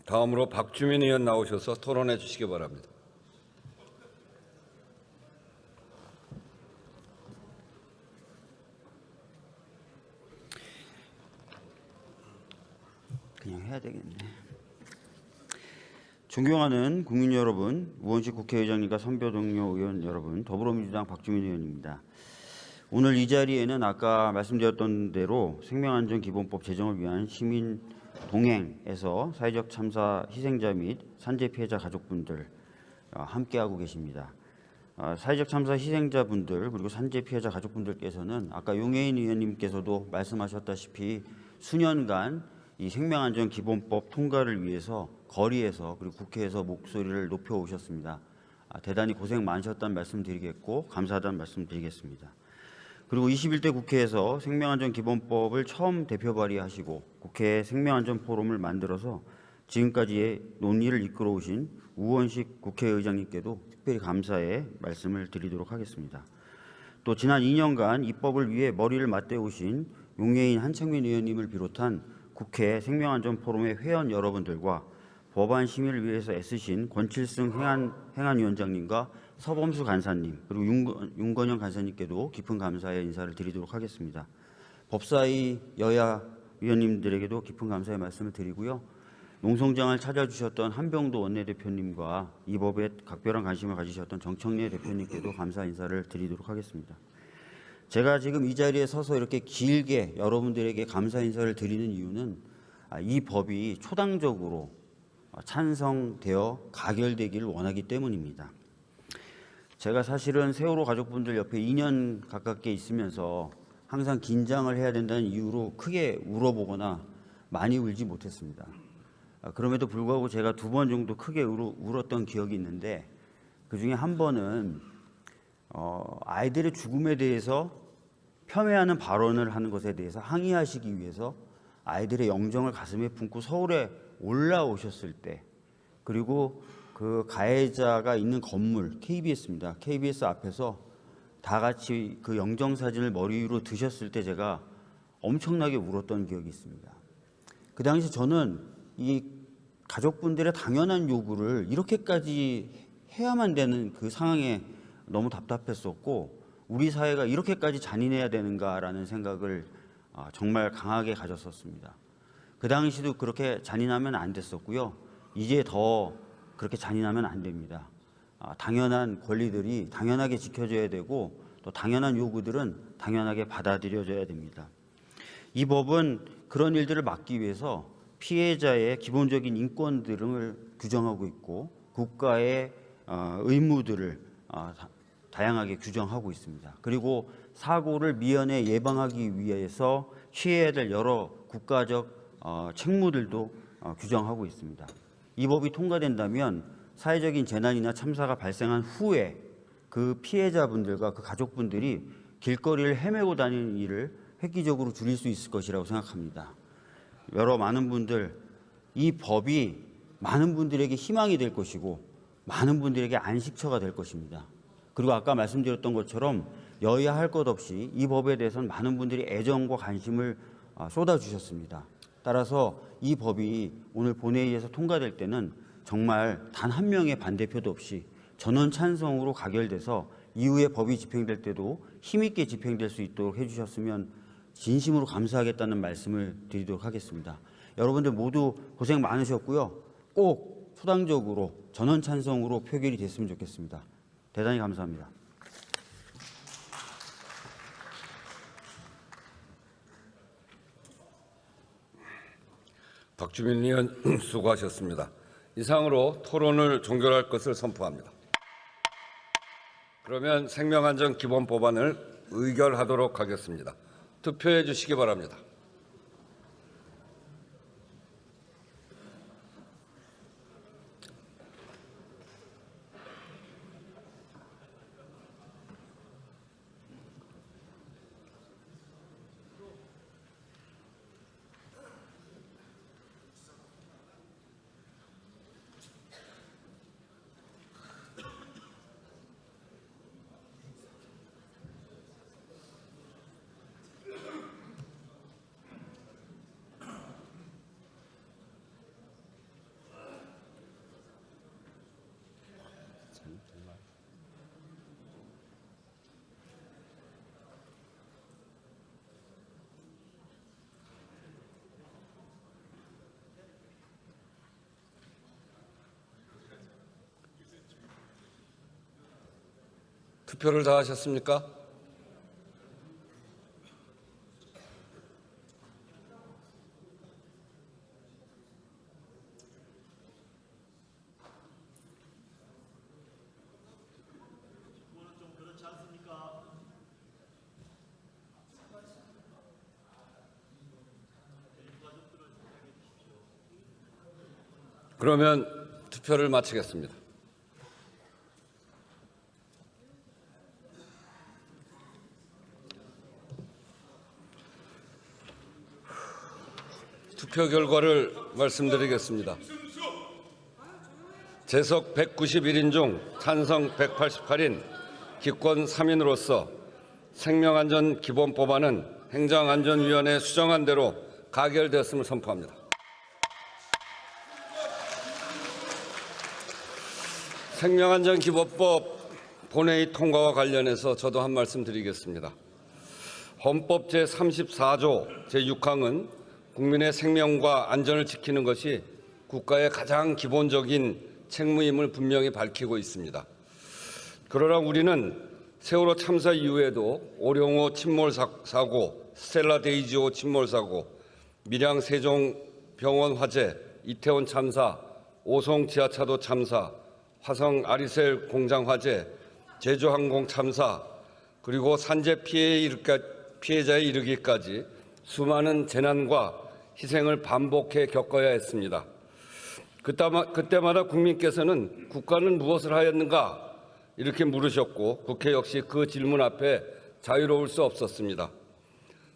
다음으로 박주민 의원 나오셔서 토론해 주시기 바랍니다. 그냥 해야 되겠네. 존경하는 국민 여러분, 우원식 국회의장님과 선배 동료 의원 여러분, 더불어민주당 박주민 의원입니다. 오늘 이 자리에는 아까 말씀드렸던 대로 생명안전기본법 제정을 위한 시민 동행에서 사회적 참사 희생자 및 산재 피해자 가족분들 함께하고 계십니다. 사회적 참사 희생자분들 그리고 산재 피해자 가족분들께서는 아까 용해인 의원님께서도 말씀하셨다시피 수년간 이 생명안전기본법 통과를 위해서 거리에서 그리고 국회에서 목소리를 높여오셨습니다. 대단히 고생 많으셨다는 말씀 드리겠고 감사하다는 말씀 드리겠습니다. 그리고 21대 국회에서 생명안전기본법을 처음 대표 발의하시고 국회 생명안전포럼을 만들어서 지금까지의 논의를 이끌어오신 우원식 국회의장님께도 특별히 감사의 말씀을 드리도록 하겠습니다. 또 지난 2년간 입법을 위해 머리를 맞대오신 용해인 한창민 의원님을 비롯한 국회 생명안전포럼의 회원 여러분들과 법안 심의를 위해서 애쓰신 권칠승 행안위원장님과 서범수 간사님 그리고 윤건영 간사님께도 깊은 감사의 인사를 드리도록 하겠습니다. 법사위 여야 위원님들에게도 깊은 감사의 말씀을 드리고요. 농성장을 찾아주셨던 한병도 원내대표님과 이 법에 각별한 관심을 가지셨던 정청래 대표님께도 감사 인사를 드리도록 하겠습니다. 제가 지금 이 자리에 서서 이렇게 길게 여러분들에게 감사 인사를 드리는 이유는 이 법이 초당적으로 찬성되어 가결되기를 원하기 때문입니다. 제가 사실은 세월호 가족분들 옆에 2년 가깝게 있으면서 항상 긴장을 해야 된다는 이유로 크게 울어보거나 많이 울지 못했습니다. 그럼에도 불구하고 제가 2번 정도 크게 울었던 기억이 있는데 그중에 한 번은 아이들의 죽음에 대해서 폄훼하는 발언을 하는 것에 대해서 항의하시기 위해서 아이들의 영정을 가슴에 품고 서울에 올라오셨을 때 그리고 그 가해자가 있는 건물 KBS입니다. KBS 앞에서 다 같이 그 영정사진을 머리 위로 드셨을 때 제가 엄청나게 울었던 기억이 있습니다. 그 당시 저는 이 가족분들의 당연한 요구를 이렇게까지 해야만 되는 그 상황에 너무 답답했었고 우리 사회가 이렇게까지 잔인해야 되는가라는 생각을 정말 강하게 가졌었습니다. 그 당시도 그렇게 잔인하면 안 됐었고요. 이제 더 그렇게 잔인하면 안 됩니다. 당연한 권리들이 당연하게 지켜져야 되고 또 당연한 요구들은 당연하게 받아들여져야 됩니다. 이 법은 그런 일들을 막기 위해서 피해자의 기본적인 인권들을 규정하고 있고 국가의 의무들을 다양하게 규정하고 있습니다. 그리고 사고를 미연에 예방하기 위해서 취해야 될 여러 국가적 책무들도 규정하고 있습니다. 이 법이 통과된다면 사회적인 재난이나 참사가 발생한 후에 그 피해자분들과 그 가족분들이 길거리를 헤매고 다니는 일을 획기적으로 줄일 수 있을 것이라고 생각합니다. 많은 분들, 이 법이 많은 분들에게 희망이 될 것이고 많은 분들에게 안식처가 될 것입니다. 그리고 아까 말씀드렸던 것처럼 여야 할 것 없이 이 법에 대해서는 많은 분들이 애정과 관심을 쏟아주셨습니다. 따라서 이 법이 오늘 본회의에서 통과될 때는 정말 단 한 명의 반대표도 없이 전원 찬성으로 가결돼서 이후에 법이 집행될 때도 힘있게 집행될 수 있도록 해주셨으면 진심으로 감사하겠다는 말씀을 드리도록 하겠습니다. 여러분들 모두 고생 많으셨고요. 꼭 초당적으로 전원 찬성으로 표결이 됐으면 좋겠습니다. 대단히 감사합니다. 박주민 의원 수고하셨습니다. 이상으로 토론을 종결할 것을 선포합니다. 그러면 생명안전기본법안을 의결하도록 하겠습니다. 투표해 주시기 바랍니다. 투표를 다 하셨습니까? 그러면 투표를 마치겠습니다. 투표 결과를 말씀드리겠습니다. 재석 191인 중 찬성 188인 기권 3인으로서 생명안전기본법안은 행정안전위원회 수정안 대로 가결되었음을 선포합니다. 생명안전기본법 본회의 통과와 관련해서 저도 한 말씀 드리겠습니다. 헌법 제34조 제6항은 국민의 생명과 안전을 지키는 것이 국가의 가장 기본적인 책무임을 분명히 밝히고 있습니다. 그러나 우리는 세월호 참사 이후에도 오룡호 침몰 사고, 스텔라 데이지호 침몰 사고, 밀양 세종병원 화재, 이태원 참사, 오송 지하차도 참사, 화성 아리셀 공장 화재, 제주항공 참사, 그리고 산재 피해자에 이르기까지 수많은 재난과 희생을 반복해 겪어야 했습니다. 그때마다 국민께서는 국가는 무엇을 하였는가 이렇게 물으셨고 국회 역시 그 질문 앞에 자유로울 수 없었습니다.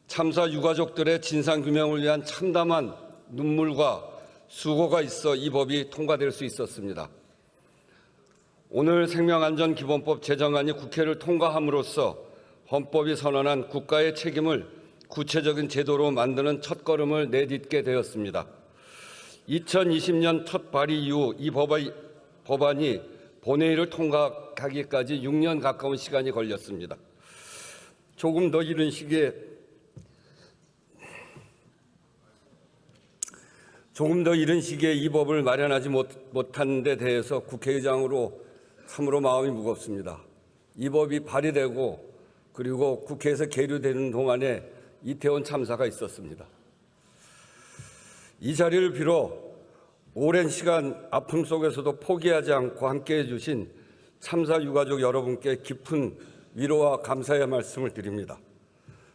참사 유가족들의 진상규명을 위한 참담한 눈물과 수고가 있어 이 법이 통과될 수 있었습니다. 오늘 생명안전기본법 제정안이 국회를 통과함으로써 헌법이 선언한 국가의 책임을 구체적인 제도로 만드는 첫걸음을 내딛게 되었습니다. 2020년 첫 발의 이후 이 법안이 본회의를 통과하기까지 6년 가까운 시간이 걸렸습니다. 조금 더 이른 시기에 이 법을 마련하지 못한 데 대해서 국회의장으로 참으로 마음이 무겁습니다. 이 법이 발의되고 그리고 국회에서 계류되는 동안에 이태원 참사가 있었습니다. 이 자리를 빌어 오랜 시간 아픔 속에서도 포기하지 않고 함께해 주신 참사 유가족 여러분께 깊은 위로와 감사의 말씀을 드립니다.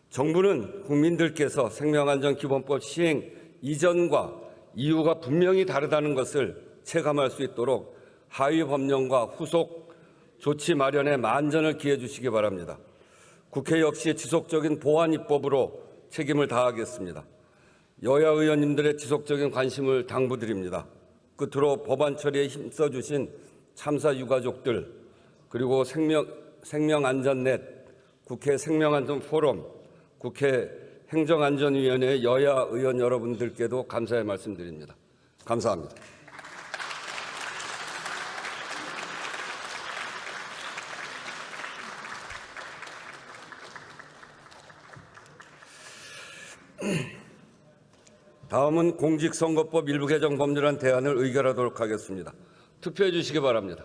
정부는 국민들께서 생명안전기본법 시행 이전과 이후가 분명히 다르다는 것을 체감할 수 있도록 하위 법령과 후속 조치 마련에 만전을 기해 주시기 바랍니다. 국회 역시 지속적인 보완 입법으로 책임을 다하겠습니다. 여야 의원님들의 지속적인 관심을 당부드립니다. 끝으로 법안 처리에 힘써주신 참사 유가족들 그리고 생명안전넷, 국회 생명안전포럼, 국회 행정안전위원회 여야 의원 여러분들께도 감사의 말씀드립니다. 감사합니다. 다음은 공직선거법 일부 개정 법률안 대안을 의결하도록 하겠습니다. 투표해 주시기 바랍니다.